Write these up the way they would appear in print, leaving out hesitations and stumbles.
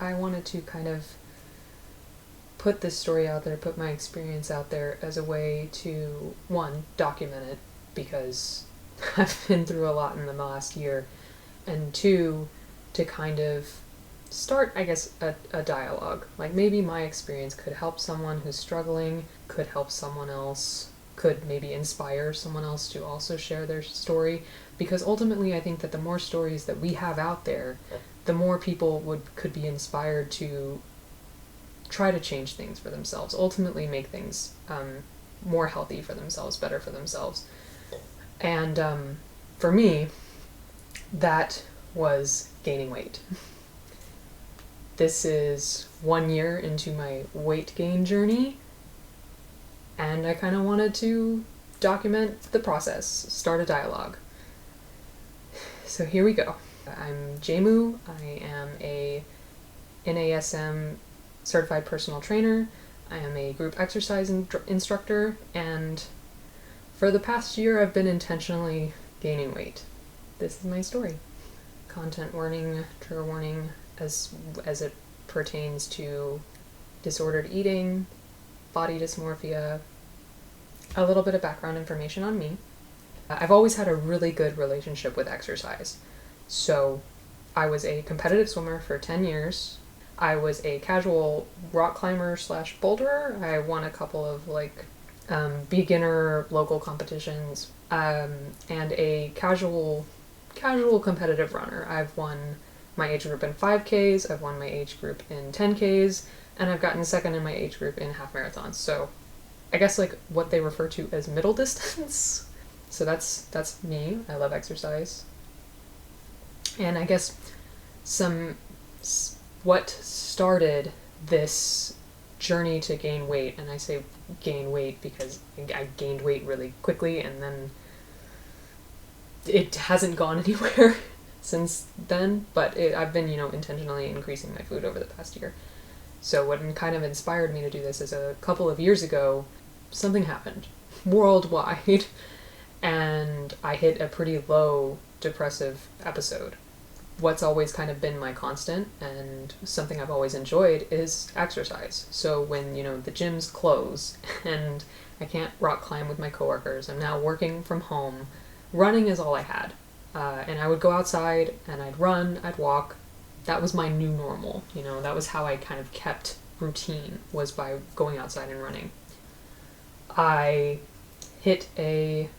I wanted to kind of put this story out there, put my experience out there as a way to, one, document it, because I've been through a lot in the last year, and two, to kind of start, I guess, a dialogue. Like, maybe my experience could help someone who's struggling, could help someone else, could maybe inspire someone else to also share their story, because ultimately I think that the more stories that we have out there, the more people could be inspired to try to change things for themselves, ultimately make things more healthy for themselves, better for themselves. And for me, that was gaining weight. This is 1 year into my weight gain journey, and I kind of wanted to document the process, start a dialogue. So here we go. I'm Jamu. I am a NASM certified personal trainer. I am a group exercise instructor, and for the past year I've been intentionally gaining weight. This is my story. Content warning, trigger warning, as it pertains to disordered eating, body dysmorphia, a little bit of background information on me. I've always had a really good relationship with exercise. So I was a competitive swimmer for 10 years. I was a casual rock climber / boulderer. I won a couple of beginner local competitions, and a casual competitive runner. I've won my age group in 5Ks, I've won my age group in 10Ks, and I've gotten second in my age group in half marathons. So I guess what they refer to as middle distance. So that's me. I love exercise. And I guess what started this journey to gain weight, and I say gain weight because I gained weight really quickly, and then it hasn't gone anywhere since then, but I've been, intentionally increasing my food over the past year. So what kind of inspired me to do this is a couple of years ago, something happened worldwide, and I hit a pretty low depressive episode. What's always kind of been my constant and something I've always enjoyed is exercise. So when, the gyms close and I can't rock climb with my coworkers, I'm now working from home, running is all I had. And I would go outside and I'd run, I'd walk. That was my new normal, that was how I kind of kept routine, was by going outside and running. I hit a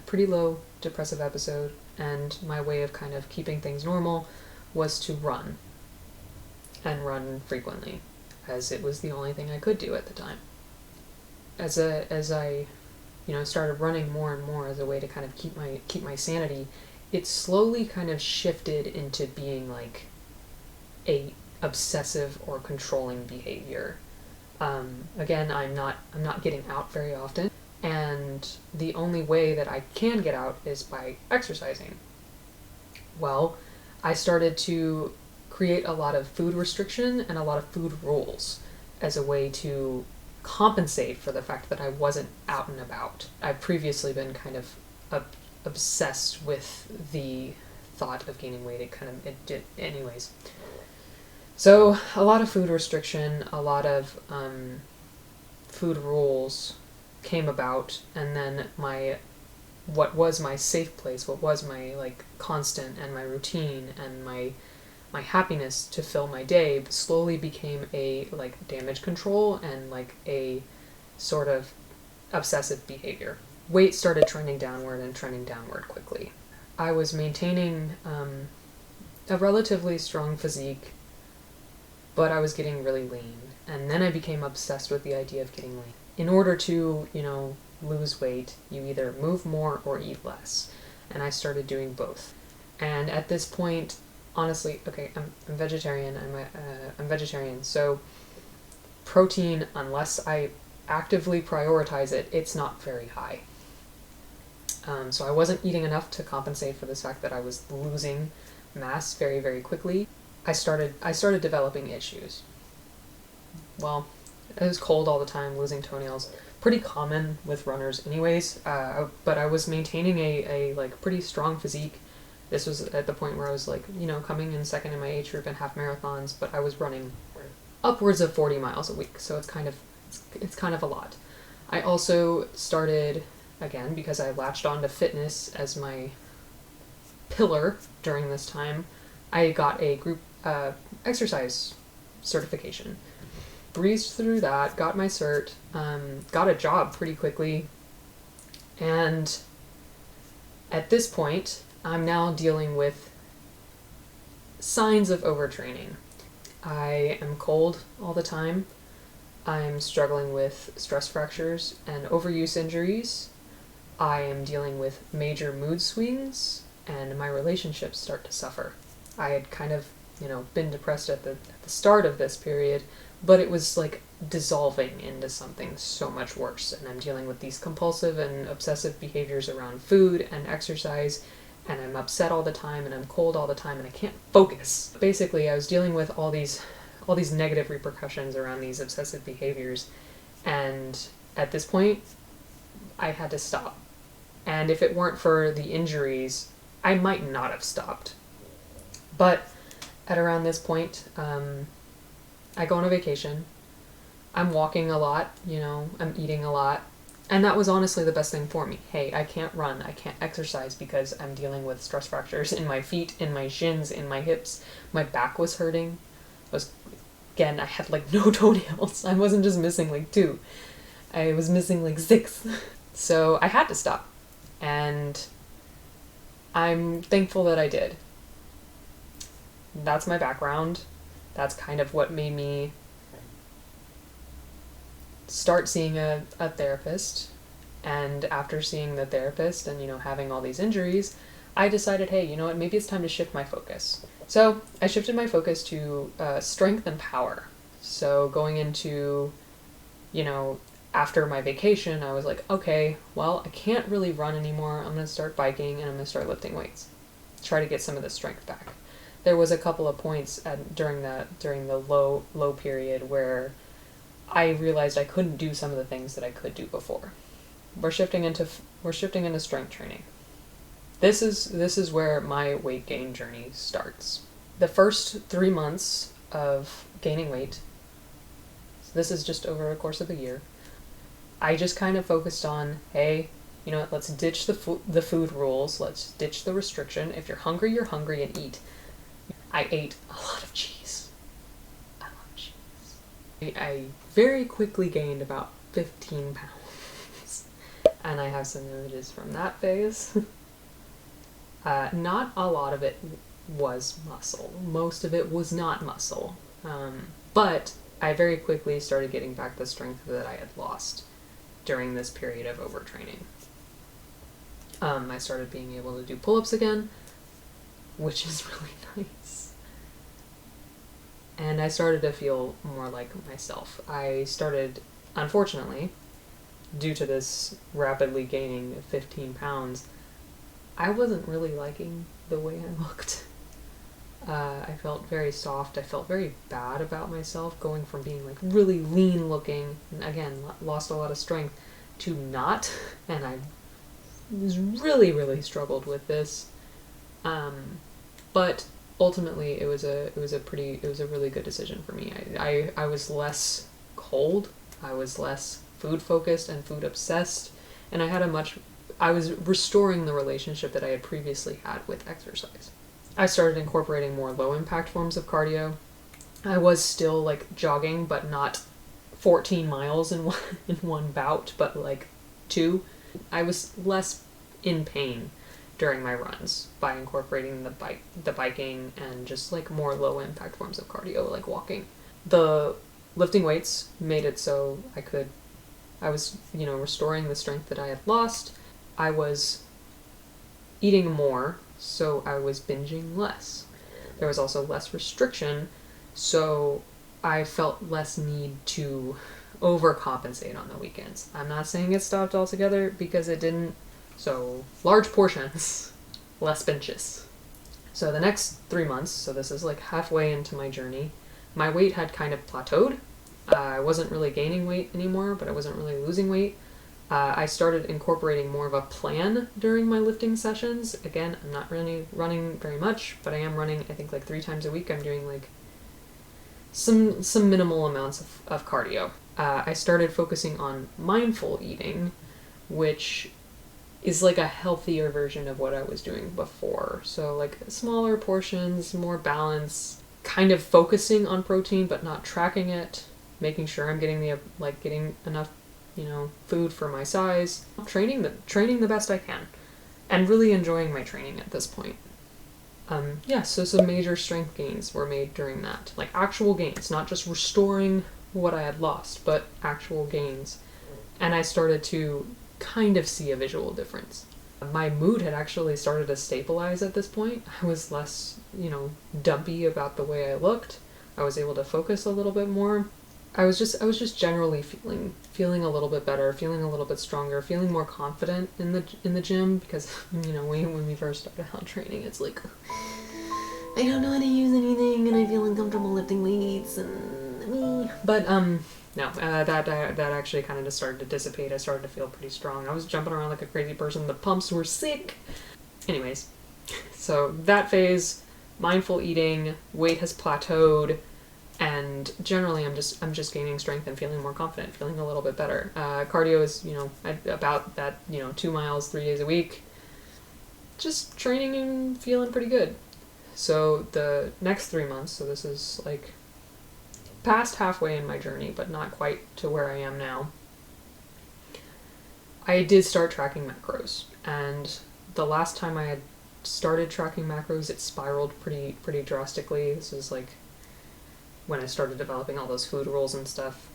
pretty low depressive episode, and my way of kind of keeping things normal was to run, and run frequently, as it was the only thing I could do at the time. As I started running more and more as a way to kind of keep my sanity, it slowly kind of shifted into being like a obsessive or controlling behavior. Again, I'm not getting out very often, and the only way that I can get out is by exercising. Well, I started to create a lot of food restriction and a lot of food rules as a way to compensate for the fact that I wasn't out and about. I've previously been kind of obsessed with the thought of gaining weight. Anyways. So a lot of food restriction, a lot of food rules came about, and then what was my safe place, what was my constant and my routine and my happiness to fill my day slowly became a damage control and a sort of obsessive behavior. Weight started trending downward quickly. I was maintaining a relatively strong physique, but I was getting really lean, and then I became obsessed with the idea of getting lean. In order to, lose weight, you either move more or eat less, and I started doing both. And at this point, honestly, okay, I'm vegetarian. I'm vegetarian, so protein, unless I actively prioritize it, it's not very high. So I wasn't eating enough to compensate for the fact that I was losing mass very, very quickly. I started developing issues. Well, it was cold all the time, losing toenails. Pretty common with runners anyways, but I was maintaining a pretty strong physique, This was at the point where I was like, coming in second in my age group in half marathons, but I was running upwards of 40 miles a week, so it's kind of a lot. I also started, again, because I latched on to fitness as my pillar during this time, I got a group exercise certification. Breezed through that, got my cert, got a job pretty quickly, and at this point, I'm now dealing with signs of overtraining. I am cold all the time. I'm struggling with stress fractures and overuse injuries. I am dealing with major mood swings, and my relationships start to suffer. I had kind of, been depressed at the start of this period, but it was like dissolving into something so much worse, and I'm dealing with these compulsive and obsessive behaviors around food and exercise, and I'm upset all the time, and I'm cold all the time, and I can't focus. Basically, I was dealing with all these negative repercussions around these obsessive behaviors, and at this point, I had to stop. And if it weren't for the injuries, I might not have stopped. But at around this point, I go on a vacation. I'm walking a lot, I'm eating a lot. And that was honestly the best thing for me. Hey, I can't run, I can't exercise because I'm dealing with stress fractures in my feet, in my shins, in my hips. My back was hurting. I had like no toenails. I wasn't just missing like 2. I was missing like 6. So I had to stop. And I'm thankful that I did. That's my background. That's kind of what made me start seeing a therapist. And after seeing the therapist and, having all these injuries, I decided, hey, you know what, maybe it's time to shift my focus. So I shifted my focus to strength and power. So going into, after my vacation, I was like, okay, well, I can't really run anymore. I'm going to start biking and I'm going to start lifting weights. Try to get some of the strength back. There was a couple of points during the low period where I realized I couldn't do some of the things that I could do before. We're shifting into strength training. This is where my weight gain journey starts. The first 3 months of gaining weight, so this is just over a course of a year, I just kind of focused on, hey, let's ditch the food rules, let's ditch the restriction. If you're hungry and eat. I ate a lot of cheese. I love cheese. I very quickly gained about 15 pounds. And I have some images from that phase. Not a lot of it was muscle. Most of it was not muscle. But I very quickly started getting back the strength that I had lost during this period of overtraining. I started being able to do pull-ups again, which is really nice. And I started to feel more like myself. I started, unfortunately, due to this rapidly gaining 15 pounds, I wasn't really liking the way I looked. I felt very soft. I felt very bad about myself, going from being like really lean looking, and again, lost a lot of strength, to not. And I was really, really struggled with this. But ultimately, it was a really good decision for me. I was less cold. I was less food focused and food obsessed, and I was restoring the relationship that I had previously had with exercise. I started incorporating more low impact forms of cardio. I was still like jogging, but not 14 miles in one bout, but like 2. I was less in pain during my runs by incorporating the biking and just like more low impact forms of cardio, like walking. The lifting weights made it so I was restoring the strength that I had lost. I was eating more, so I was binging less. There was also less restriction, so I felt less need to overcompensate on the weekends. I'm not saying it stopped altogether, because it didn't. So large portions, less benches. So the next 3 months, so this is like halfway into my journey, my weight had kind of plateaued. I wasn't really gaining weight anymore, but I wasn't really losing weight. I started incorporating more of a plan during my lifting sessions. Again, I'm not really running very much, but I am running, I think, like 3 times a week. I'm doing like some minimal amounts of cardio. I started focusing on mindful eating, which is like a healthier version of what I was doing before. So like smaller portions, more balance, kind of focusing on protein but not tracking it, making sure I'm getting enough, food for my size, training the best I can, and really enjoying my training at this point. So some major strength gains were made during that, like actual gains, not just restoring what I had lost, but actual gains. And I started to kind of see a visual difference. My mood had actually started to stabilize at this point. I was less, dumpy about the way I looked. I was able to focus a little bit more. I was just generally feeling a little bit better, feeling a little bit stronger, feeling more confident in the gym, because when we first started out training, it's like I don't know how to use anything and I feel uncomfortable lifting weights but that actually kind of just started to dissipate. I started to feel pretty strong. I was jumping around like a crazy person. The pumps were sick. Anyways, so that phase, mindful eating, weight has plateaued. And generally, I'm just gaining strength and feeling more confident, feeling a little bit better. Cardio is, about that, 2 miles, 3 days a week. Just training and feeling pretty good. So the next 3 months, so this is like past halfway in my journey, but not quite to where I am now. I did start tracking macros, and the last time I had started tracking macros, it spiraled pretty drastically. This is like when I started developing all those food rules and stuff,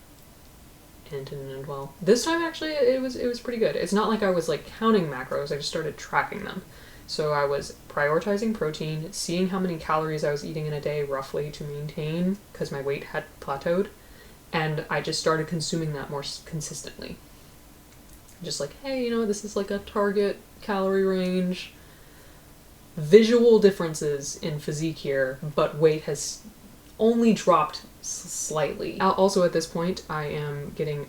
and didn't end well. This time actually it was pretty good. It's not like I was like counting macros, I just started tracking them. So I was prioritizing protein, seeing how many calories I was eating in a day roughly to maintain, because my weight had plateaued, and I just started consuming that more consistently. Just like, hey, this is like a target calorie range. Visual differences in physique here, but weight has only dropped slightly. Also at this point, I am getting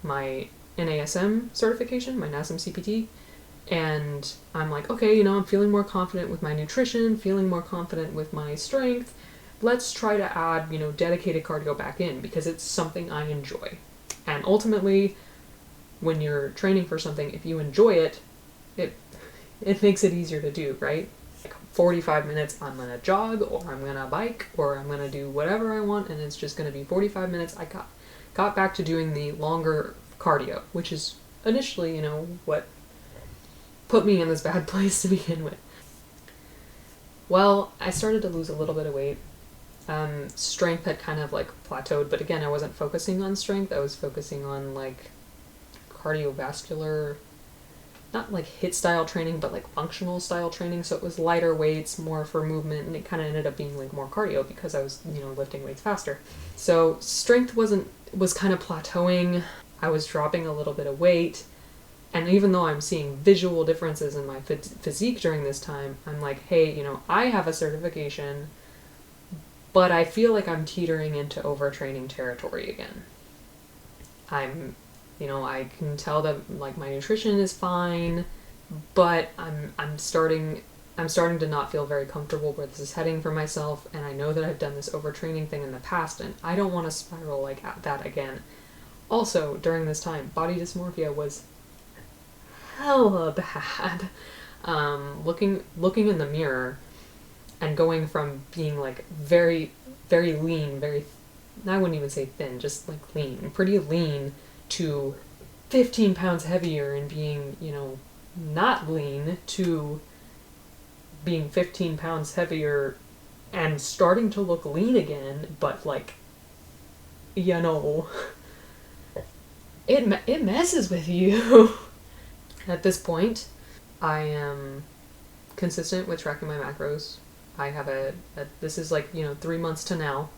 my NASM certification, my NASM CPT, and I'm like, okay, I'm feeling more confident with my nutrition, feeling more confident with my strength. Let's try to add, dedicated cardio back in, because it's something I enjoy. And ultimately, when you're training for something, if you enjoy it, it makes it easier to do, right? 45 minutes, I'm going to jog, or I'm going to bike, or I'm going to do whatever I want, and it's just going to be 45 minutes. I got back to doing the longer cardio, which is initially, what put me in this bad place to begin with. Well, I started to lose a little bit of weight. Strength had kind of like plateaued, but again, I wasn't focusing on strength. I was focusing on like cardiovascular, not like HIIT style training, but like functional style training. So it was lighter weights, more for movement, and it kind of ended up being like more cardio because I was, lifting weights faster. So strength was kind of plateauing. I was dropping a little bit of weight. And even though I'm seeing visual differences in my physique during this time, I'm like, hey, I have a certification, but I feel like I'm teetering into overtraining territory again. I can tell that like my nutrition is fine, but I'm starting to not feel very comfortable where this is heading for myself, and I know that I've done this overtraining thing in the past, and I don't want to spiral like that again. Also, during this time, body dysmorphia was hella bad. Looking in the mirror and going from being like very, very lean, I wouldn't even say thin, just like lean, pretty lean, to 15 pounds heavier and being, not lean, to being 15 pounds heavier and starting to look lean again, but like, it messes with you. At this point, I am consistent with tracking my macros. I have this is like, 3 months to now.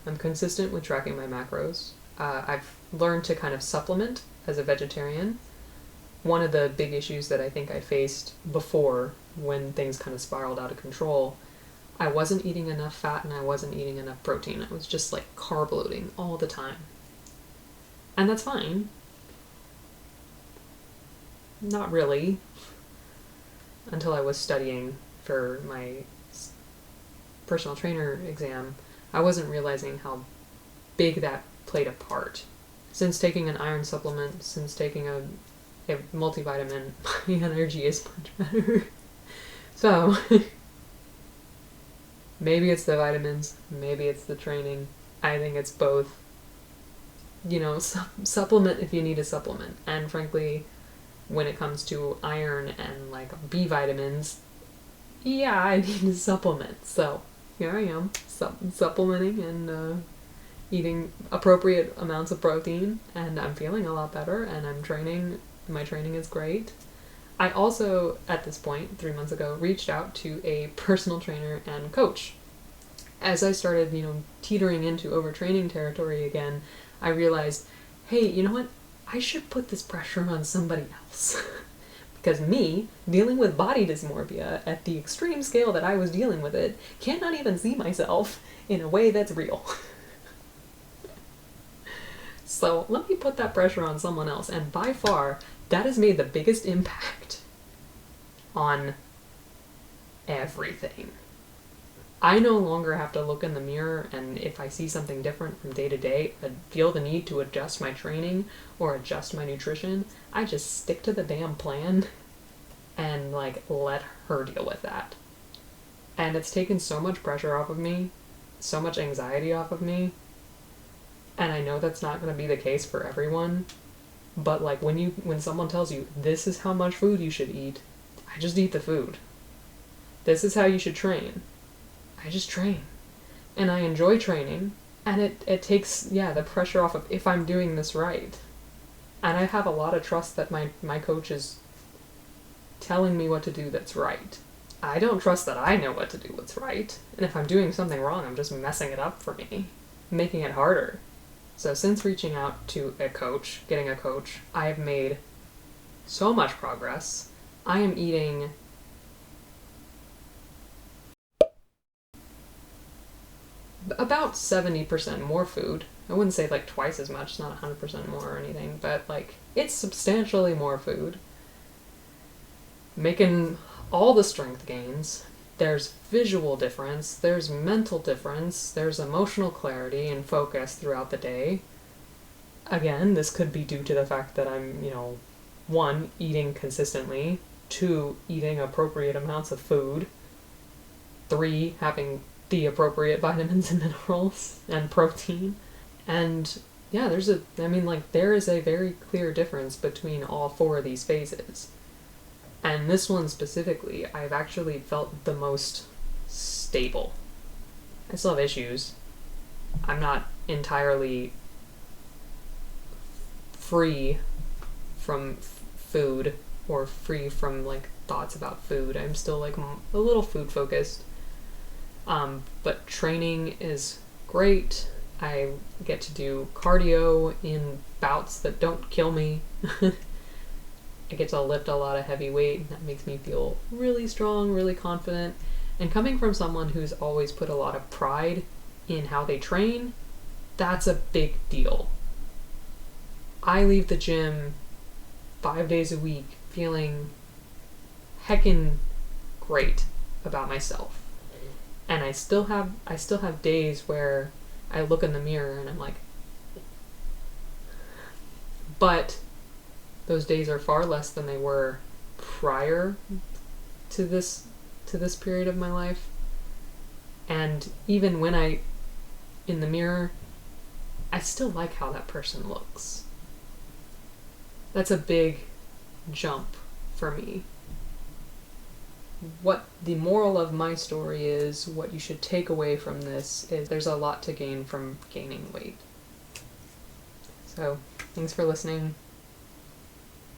I'm consistent with tracking my macros. I've learned to kind of supplement as a vegetarian. One of the big issues that I think I faced before, when things kind of spiraled out of control, I wasn't eating enough fat and I wasn't eating enough protein. I was just like carb loading all the time. And that's fine. not really, until I was studying for my personal trainer exam. I wasn't realizing how big that played a part. Since taking an iron supplement, since taking a multivitamin, my energy is much better. So, maybe it's the vitamins, maybe it's the training. I think it's both. You know, supplement if you need a supplement. And frankly, when it comes to iron and like B vitamins, yeah, I need a supplement. So here I am, supplementing and eating appropriate amounts of protein, and I'm feeling a lot better, and I'm training. My training is great. I also, at this point, 3 months ago, reached out to a personal trainer and coach. As I started, teetering into overtraining territory again, I realized, hey, you know what? I should put this pressure on somebody else. Because me, dealing with body dysmorphia at the extreme scale that I was dealing with it, cannot even see myself in a way that's real. So let me put that pressure on someone else, and by far, that has made the biggest impact on everything. I no longer have to look in the mirror, and if I see something different from day to day, I feel the need to adjust my training or adjust my nutrition. I just stick to the damn plan and let her deal with that. And it's taken so much pressure off of me, so much anxiety off of me. And I know that's not going to be the case for everyone, but when someone tells you this is how much food you should eat, I just eat the food. This is how you should train. I just train. And I enjoy training, and it takes, the pressure off of if I'm doing this right. And I have a lot of trust that my coach is telling me what to do that's right. I don't trust that I know what to do what's right, and if I'm doing something wrong, I'm just messing it up for me, making it harder. So since reaching out to getting a coach, I have made so much progress. I am eating about 70% more food. I wouldn't say twice as much, not 100% more or anything, but it's substantially more food. Making all the strength gains. There's visual difference, there's mental difference, there's emotional clarity and focus throughout the day. Again, this could be due to the fact that I'm, 1, eating consistently, 2, eating appropriate amounts of food, 3, having the appropriate vitamins and minerals and protein. And there is a very clear difference between all 4 of these phases. And this one specifically, I've actually felt the most stable. I still have issues. I'm not entirely free from food or free from thoughts about food. I'm still a little food focused. But training is great. I get to do cardio in bouts that don't kill me. I get to lift a lot of heavy weight, and that makes me feel really strong, really confident. And coming from someone who's always put a lot of pride in how they train, that's a big deal. I leave the gym 5 days a week feeling heckin' great about myself. And I still have days where I look in the mirror and I'm like, but those days are far less than they were prior to this period of my life. And even when in the mirror, I still like how that person looks. That's a big jump for me. What the moral of my story is, what you should take away from this is there's a lot to gain from gaining weight. So, thanks for listening.